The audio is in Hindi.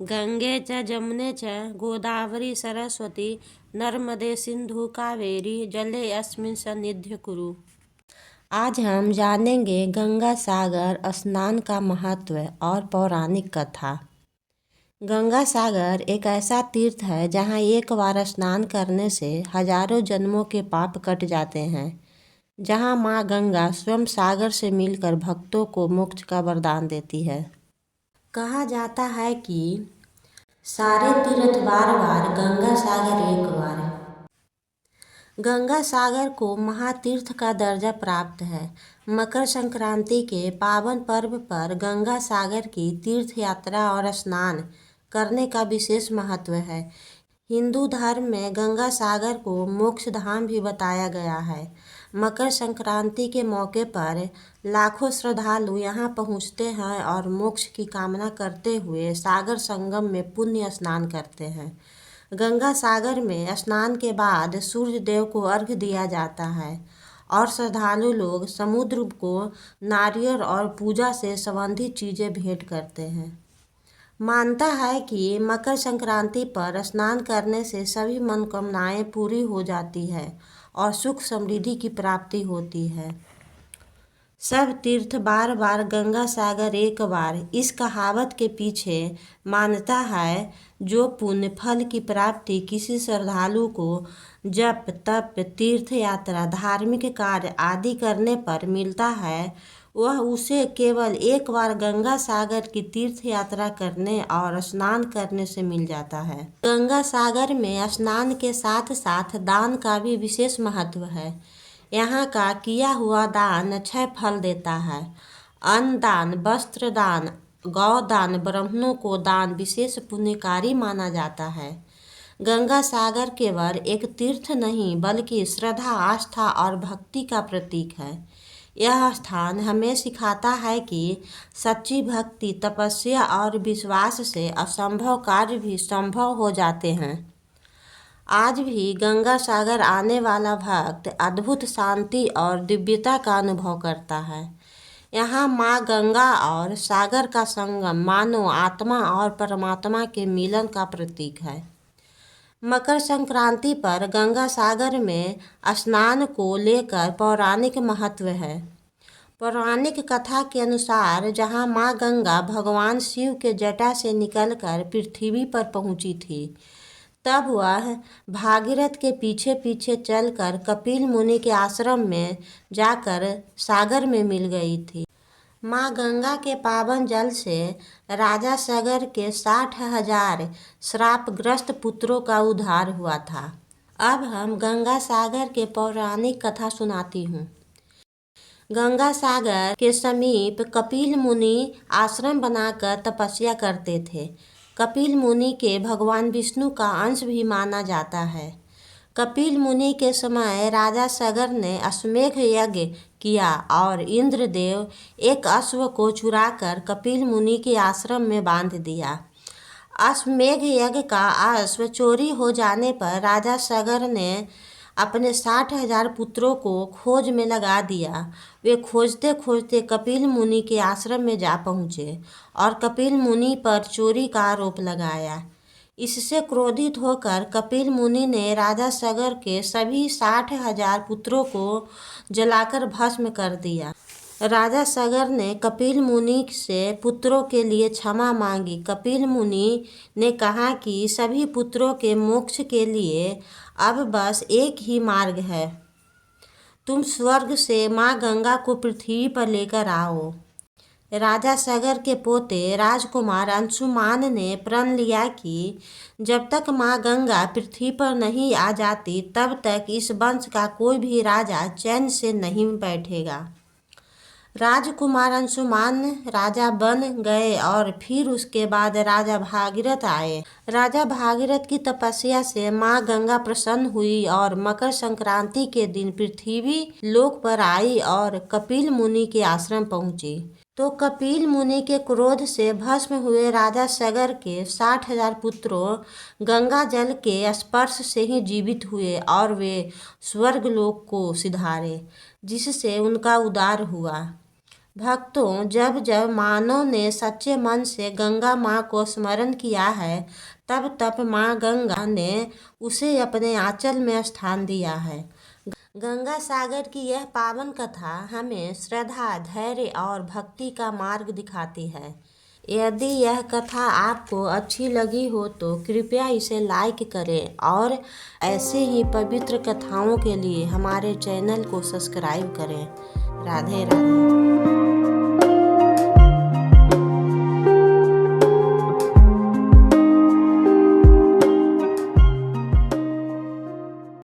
गंगे च जमुने च गोदावरी सरस्वती नर्मदे सिंधु कावेरी जले अस्मिन् सन्निधिं कुरु। आज हम जानेंगे गंगा सागर स्नान का महत्व और पौराणिक कथा। गंगा सागर एक ऐसा तीर्थ है जहाँ एक बार स्नान करने से हजारों जन्मों के पाप कट जाते हैं। जहाँ माँ गंगा स्वयं सागर से मिलकर भक्तों को मोक्ष का वरदान देती है। कहा जाता है कि सारे तीर्थ बार बार, गंगा सागर एक बार। गंगा सागर को महातीर्थ का दर्जा प्राप्त है। मकर संक्रांति के पावन पर्व पर गंगा सागर की तीर्थ यात्रा और स्नान करने का विशेष महत्व है। हिंदू धर्म में गंगा सागर को मोक्ष धाम भी बताया गया है। मकर संक्रांति के मौके पर लाखों श्रद्धालु यहाँ पहुँचते हैं और मोक्ष की कामना करते हुए सागर संगम में पुण्य स्नान करते हैं। गंगा सागर में स्नान के बाद सूर्य देव को अर्घ्य दिया जाता है और श्रद्धालु लोग समुद्र को नारियल और पूजा से संबंधित चीज़ें भेंट करते हैं। मानता है कि मकर संक्रांति पर स्नान करने से सभी मनोकामनाएं पूरी हो जाती है और सुख समृद्धि की प्राप्ति होती है। सब तीर्थ बार बार, गंगा सागर एक बार, इस कहावत के पीछे मान्यता है जो पुण्य फल की प्राप्ति किसी श्रद्धालु को जप तप तीर्थ यात्रा धार्मिक कार्य आदि करने पर मिलता है, वह उसे केवल एक बार गंगा सागर की तीर्थ यात्रा करने और स्नान करने से मिल जाता है। गंगा सागर में स्नान के साथ साथ दान का भी विशेष महत्व है। यहाँ का किया हुआ दान 6 फल देता है। अन्न दान, वस्त्र दान, गौ दान, ब्राह्मणों को दान विशेष पुण्यकारी माना जाता है। गंगा सागर केवल एक तीर्थ नहीं बल्कि श्रद्धा, आस्था और भक्ति का प्रतीक है। यह स्थान हमें सिखाता है कि सच्ची भक्ति, तपस्या और विश्वास से असंभव कार्य भी संभव हो जाते हैं। आज भी गंगा सागर आने वाला भक्त अद्भुत शांति और दिव्यता का अनुभव करता है। यहाँ माँ गंगा और सागर का संगम मानव आत्मा और परमात्मा के मिलन का प्रतीक है। मकर संक्रांति पर गंगा सागर में स्नान को लेकर पौराणिक महत्व है। पौराणिक कथा के अनुसार जहाँ माँ गंगा भगवान शिव के जटा से निकलकर पृथ्वी पर पहुँची थी, तब वह भागीरथ के पीछे पीछे चलकर कपिल मुनि के आश्रम में जाकर सागर में मिल गई थी। माँ गंगा के पावन जल से राजा सगर के 60,000 श्रापग्रस्त पुत्रों का उद्धार हुआ था। अब हम गंगा सागर के पौराणिक कथा सुनाती हूँ। गंगा सागर के समीप कपिल मुनि आश्रम बनाकर तपस्या करते थे। कपिल मुनि के भगवान विष्णु का अंश भी माना जाता है। कपिल मुनि के समय राजा सगर ने अश्वमेध यज्ञ किया और इंद्रदेव एक अश्व को चुराकर कपिल मुनि के आश्रम में बांध दिया। अश्वमेध यज्ञ का अश्व चोरी हो जाने पर राजा सगर ने अपने 60,000 पुत्रों को खोज में लगा दिया। वे खोजते खोजते कपिल मुनि के आश्रम में जा पहुँचे और कपिल मुनि पर चोरी का आरोप लगाया। इससे क्रोधित होकर कपिल मुनि ने राजा सगर के सभी 60,000 पुत्रों को जलाकर भस्म कर दिया। राजा सगर ने कपिल मुनि से पुत्रों के लिए क्षमा मांगी। कपिल मुनि ने कहा कि सभी पुत्रों के मोक्ष के लिए अब बस एक ही मार्ग है, तुम स्वर्ग से माँ गंगा को पृथ्वी पर लेकर आओ। राजा सगर के पोते राजकुमार अंशुमान ने प्रण लिया कि जब तक माँ गंगा पृथ्वी पर नहीं आ जाती तब तक इस वंश का कोई भी राजा चैन से नहीं बैठेगा। राजकुमार अंशुमान राजा बन गए और फिर उसके बाद राजा भागीरथ आए। राजा भागीरथ की तपस्या से माँ गंगा प्रसन्न हुई और मकर संक्रांति के दिन पृथ्वी लोक पर आई और कपिल मुनि के आश्रम पहुँची। तो कपिल मुनि के क्रोध से भस्म हुए राजा सगर के 60,000 पुत्रों गंगा जल के स्पर्श से ही जीवित हुए और वे स्वर्गलोक को सिधारे, जिससे उनका उद्धार हुआ। भक्तों, जब जब मानव ने सच्चे मन से गंगा माँ को स्मरण किया है, तब तब माँ गंगा ने उसे अपने आंचल में स्थान दिया है। गंगा सागर की यह पावन कथा हमें श्रद्धा, धैर्य और भक्ति का मार्ग दिखाती है। यदि यह कथा आपको अच्छी लगी हो तो कृपया इसे लाइक करें और ऐसे ही पवित्र कथाओं के लिए हमारे चैनल को सब्सक्राइब करें। राधे राधे।